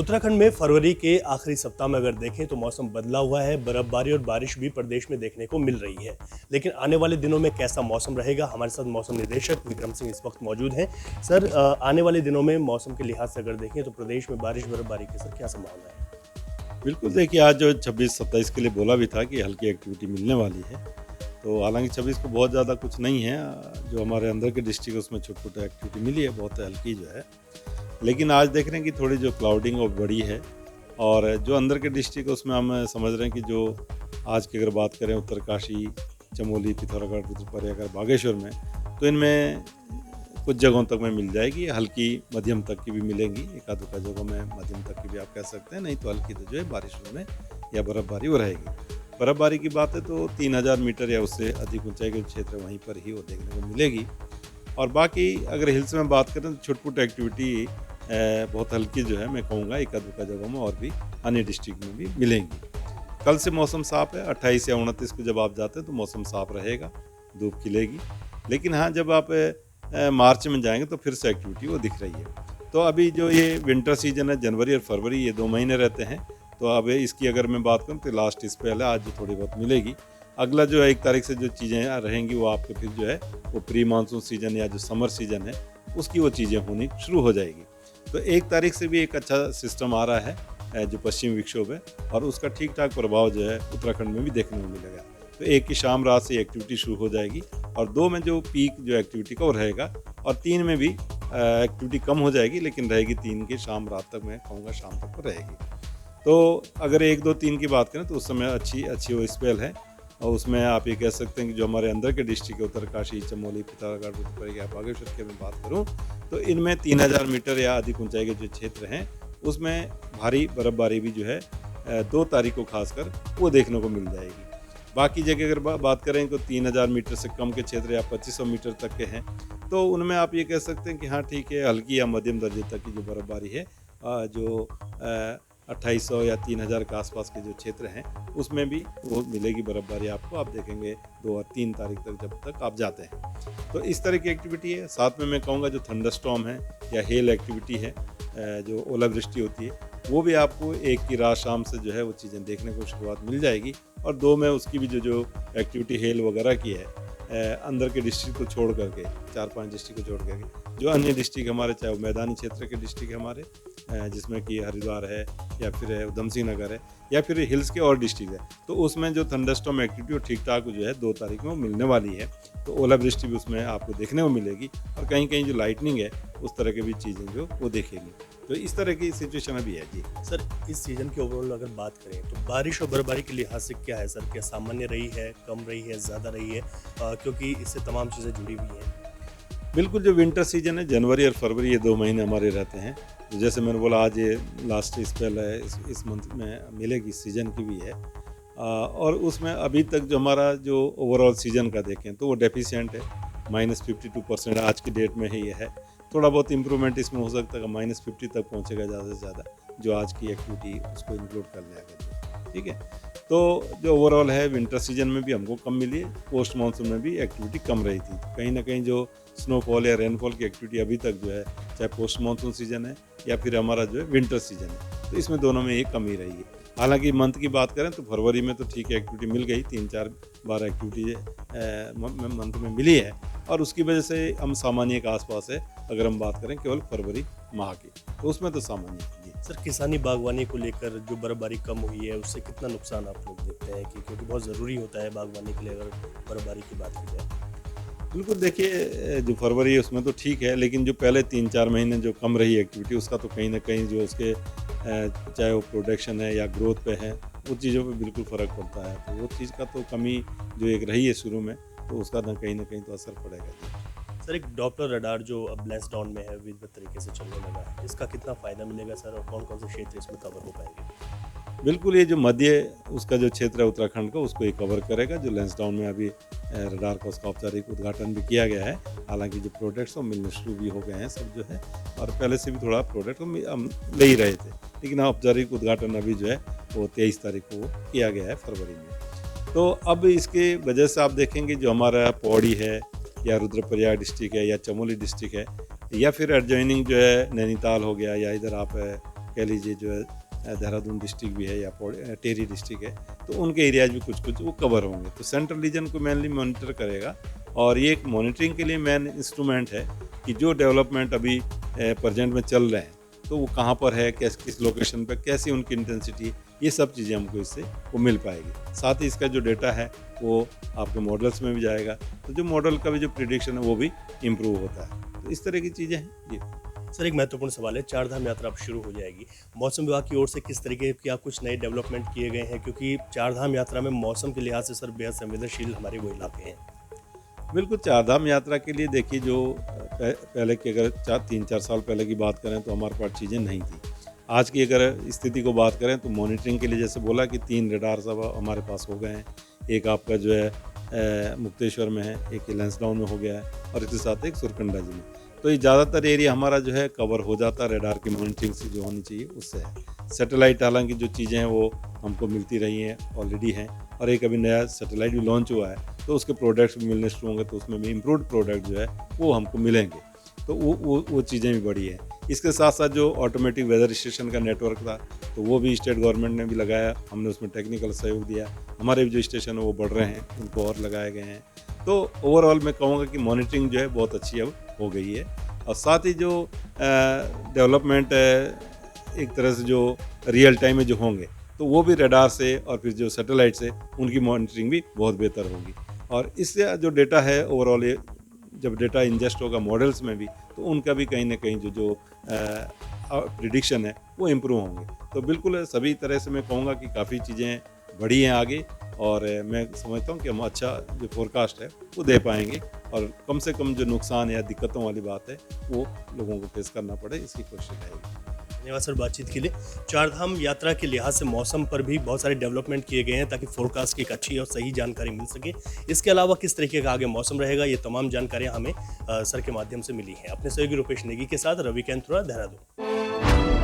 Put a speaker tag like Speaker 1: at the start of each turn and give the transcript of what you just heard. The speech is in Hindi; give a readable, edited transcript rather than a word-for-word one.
Speaker 1: उत्तराखंड में फरवरी के आखिरी सप्ताह में अगर देखें तो मौसम बदला हुआ है। बर्फबारी और बारिश भी प्रदेश में देखने को मिल रही है। लेकिन आने वाले दिनों में कैसा मौसम रहेगा, हमारे साथ मौसम निदेशक विक्रम सिंह इस वक्त मौजूद हैं। सर, आने वाले दिनों में मौसम के लिहाज से अगर देखें तो प्रदेश में बारिश बर्फबारी की सर क्या संभावना है?
Speaker 2: बिल्कुल, देखिए आज जो 26-27 के लिए बोला भी था कि हल्की एक्टिविटी मिलने वाली है। तो हालांकि 26 को बहुत ज़्यादा कुछ नहीं है, जो हमारे अंदर के डिस्ट्रिक्ट है उसमें छोटी-छोटी एक्टिविटी मिली है, बहुत हल्की जो है। लेकिन आज देख रहे हैं कि थोड़ी जो क्लाउडिंग वो बड़ी है, और जो अंदर के डिस्ट्रिक्ट है उसमें हम समझ रहे हैं कि जो आज की अगर बात करें उत्तरकाशी, चमोली, पिथौरागढ़, रुद्रप्रयाग, अगर बागेश्वर में, तो इनमें कुछ जगहों तक में मिल जाएगी, हल्की मध्यम तक की भी मिलेंगी, एकाध दुका जगहों में मध्यम तक की भी आप कह सकते हैं, नहीं तो हल्की तो जो है बारिशों में या बर्फबारी वो रहेगी। बर्फबारी की बात है तो 3000 मीटर या उससे अधिक ऊंचाई के क्षेत्र वहीं पर ही वो देखने को मिलेगी। और बाकी अगर हिल्स में बात करें तो छुटपुट एक्टिविटी बहुत हल्की जो है मैं कहूँगा एकाध दुका जगहों में और भी अन्य डिस्ट्रिक्ट में भी मिलेंगी। कल से मौसम साफ है, 28 या 29 को जब आप जाते हैं तो मौसम साफ रहेगा, धूप खिलेगी। लेकिन हाँ, जब आप मार्च में जाएंगे तो फिर से एक्टिविटी वो दिख रही है। तो अभी जो ये विंटर सीजन है, जनवरी और फरवरी, ये 2 महीने रहते हैं। तो अब इसकी अगर मैं बात करूँ तो लास्ट स्पेल है, आज जो थोड़ी बहुत मिलेगी। अगला जो है 1 तारीख से जो चीज़ें रहेंगी वो आपके फिर जो है वो प्री मानसून सीजन या जो समर सीजन है उसकी वो चीज़ें होनी शुरू हो जाएगी। तो 1 तारीख से भी एक अच्छा सिस्टम आ रहा है जो पश्चिमी विक्षोभ है, और उसका ठीक ठाक प्रभाव जो है उत्तराखंड में भी देखने को मिलेगा। तो 1 की शाम रात से एक्टिविटी शुरू हो जाएगी, और 2 में जो पीक जो एक्टिविटी का वो रहेगा, और 3 में भी एक्टिविटी कम हो जाएगी लेकिन रहेगी 3 की शाम रात तक, मैं कहूँगा शाम तक तो रहेगी। तो अगर 1, 2, 3 की बात करें तो उस समय अच्छी वो स्पेल है, और उसमें आप ये कह सकते हैं कि जो हमारे अंदर के डिस्ट्रिक्ट है उत्तरकाशी, चमोली, पिथौरागढ़, रुद्रप्रयाग या बागेश्वर की मैं बात करूँ तो इनमें 3000 मीटर या अधिक ऊंचाई के जो क्षेत्र हैं उसमें भारी बर्फबारी भी जो है 2 तारीख को खासकर वो देखने को मिल जाएगी। बाकी जगह अगर बात करें तो 3000 मीटर से कम के क्षेत्र या 2500 मीटर तक के हैं, तो उनमें आप ये कह सकते हैं कि हाँ ठीक है, हल्की या मध्यम दर्जे तक की जो बर्फबारी है, जो 2800 या 3000 के आसपास के जो क्षेत्र हैं उसमें भी वो मिलेगी बर्फबारी आपको। आप देखेंगे 2 और 3 तारीख तक जब तक आप जाते हैं। तो इस तरह की एक्टिविटी है। साथ में मैं कहूँगा जो थंडरस्टॉर्म है या हेल एक्टिविटी है, जो ओलावृष्टि होती है, वो भी आपको 1 की रात शाम से जो है वो चीज़ें देखने को शुरुआत मिल जाएगी। और 2 में उसकी भी जो एक्टिविटी हेल वगैरह की है, अंदर के डिस्ट्रिक्ट को छोड़ करके, 4-5 डिस्ट्रिक्ट को छोड़ करके जो अन्य डिस्ट्रिक्ट हमारे, चाहे वो मैदानी क्षेत्र के डिस्ट्रिक्ट हमारे, जिसमें कि हरिद्वार है या फिर उधम सिंह नगर है या फिर हिल्स के और डिस्ट्रिक्ट है, तो उसमें जो थंडरस्टॉर्म एक्टिविटी वो ठीक ठाक जो है 2 तारीख में मिलने वाली है। तो ओलावृष्टि भी उसमें आपको देखने को मिलेगी, और कहीं कहीं जो लाइटनिंग है उस तरह की भी चीज़ें जो वो देखेंगी। तो इस तरह की सिचुएशन अभी है जी।
Speaker 1: सर, इस सीजन की ओवरऑल अगर बात करें तो बारिश और बर्फबारी के लिहाज से क्या है सर? क्या सामान्य रही है, कम रही है, ज़्यादा रही है? क्योंकि इससे तमाम चीज़ें जुड़ी हुई हैं।
Speaker 2: बिल्कुल, जो विंटर सीजन है जनवरी और फरवरी, ये 2 महीने हमारे रहते हैं। तो जैसे मैंने बोला आज ये लास्ट स्पेल है, इस मंथ में मिलेगी, सीजन की भी है। और उसमें अभी तक जो हमारा जो ओवरऑल सीजन का देखें तो वो डेफिशिएंट है, -52% आज की डेट में ही ये है। थोड़ा बहुत इम्प्रूवमेंट इसमें हो सकता है, -50 तक पहुँचेगा ज़्यादा से ज़्यादा, जो आज की एक्टिविटी उसको इंक्लूड कर लिया गया। ठीक है, तो जो ओवरऑल है विंटर सीजन में भी हमको कम मिली है, पोस्ट मानसून में भी एक्टिविटी कम रही थी। कहीं ना कहीं जो स्नोफॉल या रेनफॉल की एक्टिविटी अभी तक जो है, चाहे पोस्ट मानसून सीजन है या फिर हमारा जो है विंटर सीजन है, तो इसमें दोनों में एक कमी रही है। हालांकि मंथ की बात करें तो फरवरी में तो ठीक है, एक्टिविटी मिल गई, 3-4 बार एक्टिविटी मंथ में मिली है, और उसकी वजह से हम सामान्य के आसपास है अगर हम बात करें केवल फरवरी माह की, तो उसमें तो सामान्य है जी।
Speaker 1: सर, किसानी बागवानी को लेकर जो बर्फबारी कम हुई है उससे कितना नुकसान आप लोग देखते हैं कि क्योंकि बहुत ज़रूरी होता है बागवानी के लिए अगर बर्फबारी की बात की जाए?
Speaker 2: बिल्कुल, देखिए जो फरवरी है उसमें तो ठीक है, लेकिन जो पहले 3-4 महीने जो कम रही एक्टिविटी, उसका तो कहीं ना कहीं जो उसके चाहे वो प्रोडक्शन है या ग्रोथ पे है, वो चीज़ों पे बिल्कुल फ़र्क पड़ता है। तो वो चीज़ का तो कमी जो एक रही है शुरू में, तो उसका ना कहीं तो असर पड़ेगा।
Speaker 1: सर, एक डॉपलर रडार जो अब लेंस डाउन में है विधिवत तरीके से चलने लगा है, इसका कितना फ़ायदा मिलेगा सर, और कौन कौन से क्षेत्र इसमें कवर हो पाएंगे?
Speaker 2: बिल्कुल, ये जो मध्य उसका जो क्षेत्र है उत्तराखंड का, उसको ये कवर करेगा। जो लेंसडाउन में अभी रडार का उसका औपचारिक उद्घाटन भी किया गया है। हालांकि जो प्रोडक्ट्स वो मिलने शुरू भी हो गए हैं सब जो है, और पहले से भी थोड़ा प्रोडक्ट हम ले ही रहे थे, लेकिन औपचारिक उद्घाटन अभी जो है वो 23 तारीख को किया गया है फरवरी में। तो अब इसके वजह से आप देखेंगे जो हमारा पौड़ी है या रुद्रप्रयाग डिस्ट्रिक्ट है या चमोली डिस्ट्रिक्ट है, या फिर एडजॉइनिंग जो है नैनीताल हो गया, या इधर आप कह लीजिए जो है देहरादून डिस्ट्रिक्ट भी है या टेरी डिस्ट्रिक्ट है, तो उनके एरियाज भी कुछ कुछ वो कवर होंगे। तो सेंट्रल रीजन को मेनली मॉनिटर करेगा और ये एक मॉनिटरिंग के लिए मेन इंस्ट्रूमेंट है कि जो डेवलपमेंट अभी प्रेजेंट में चल रहे हैं तो वो कहाँ पर है, किस लोकेशन पर, कैसी उनकी इंटेंसिटी, ये सब चीज़ें हमको इससे वो मिल पाएगी। साथ ही इसका जो डेटा है वो आपके मॉडल्स में भी जाएगा, तो जो मॉडल का भी जो प्रिडिक्शन है वो भी इम्प्रूव होता है। तो इस तरह की चीज़ें हैं जी।
Speaker 1: सर, एक महत्वपूर्ण सवाल है, चार धाम यात्रा अब शुरू हो जाएगी, मौसम विभाग की ओर से किस तरीके के कुछ नए डेवलपमेंट किए गए हैं, क्योंकि चार धाम यात्रा में मौसम के लिहाज से सर बेहद संवेदनशील हमारे वो इलाके हैं।
Speaker 2: बिल्कुल, चार धाम यात्रा के लिए देखिए जो पहले की अगर 3-4 साल पहले की बात करें तो हमारे पास चीज़ें नहीं थी। आज की अगर स्थिति को बात करें तो मॉनिटरिंग के लिए जैसे बोला कि 3 रडार सब हमारे पास हो गए हैं। एक आपका जो है मुक्तेश्वर में है, एक लैंसडाउन में हो गया है और इसके साथ एक सुरकंडा जी में। तो ये ज़्यादातर एरिया हमारा जो है कवर हो जाता है रडार की मॉनिटरिंग से जो होनी चाहिए उससे है। सैटेलाइट हालांकि जो चीज़ें हैं वो हमको मिलती रही हैं, ऑलरेडी हैं, और एक अभी नया सैटेलाइट भी लॉन्च हुआ है तो उसके प्रोडक्ट्स भी मिलने शुरू होंगे, तो उसमें भी इम्प्रूव्ड प्रोडक्ट जो है वो हमको मिलेंगे। तो वो चीज़ें भी बड़ी हैं। इसके साथ साथ जो ऑटोमेटिक वेदर स्टेशन का नेटवर्क था तो वो भी स्टेट गवर्नमेंट ने भी लगाया, हमने उसमें टेक्निकल सहयोग दिया। हमारे भी जो स्टेशन है वो बढ़ रहे हैं, उनको और लगाए गए हैं। तो ओवरऑल मैं कहूँगा कि मॉनिटरिंग जो है बहुत अच्छी अब हो गई है, और साथ ही जो डेवलपमेंट एक तरह से जो रियल टाइम में जो होंगे तो वो भी रडार से और फिर जो सैटेलाइट से उनकी मॉनिटरिंग भी बहुत बेहतर होगी। और इससे जो डेटा है ओवरऑल जब डेटा इंजेस्ट होगा मॉडल्स में भी तो उनका भी कहीं ना कहीं जो प्रिडिक्शन है वो इम्प्रूव होंगे। तो बिल्कुल सभी तरह से मैं कहूँगा कि काफ़ी चीज़ें बढ़ी हैं आगे, और मैं समझता हूँ कि हम अच्छा जो फोरकास्ट है वो दे पाएंगे, और कम से कम जो नुकसान या दिक्कतों वाली बात है वो लोगों को फेस करना पड़े, इसकी कोशिश रहेगी।
Speaker 1: धन्यवाद सर बातचीत के लिए। चार धाम यात्रा के लिहाज से मौसम पर भी बहुत सारे डेवलपमेंट किए गए हैं ताकि फोरकास्ट की एक अच्छी और सही जानकारी मिल सके। इसके अलावा किस तरीके का आगे मौसम रहेगा, ये तमाम जानकारियां हमें सर के माध्यम से मिली हैं। अपने सहयोगी रुपेश नेगी के साथ रवि कैंथुरा, देहरादून।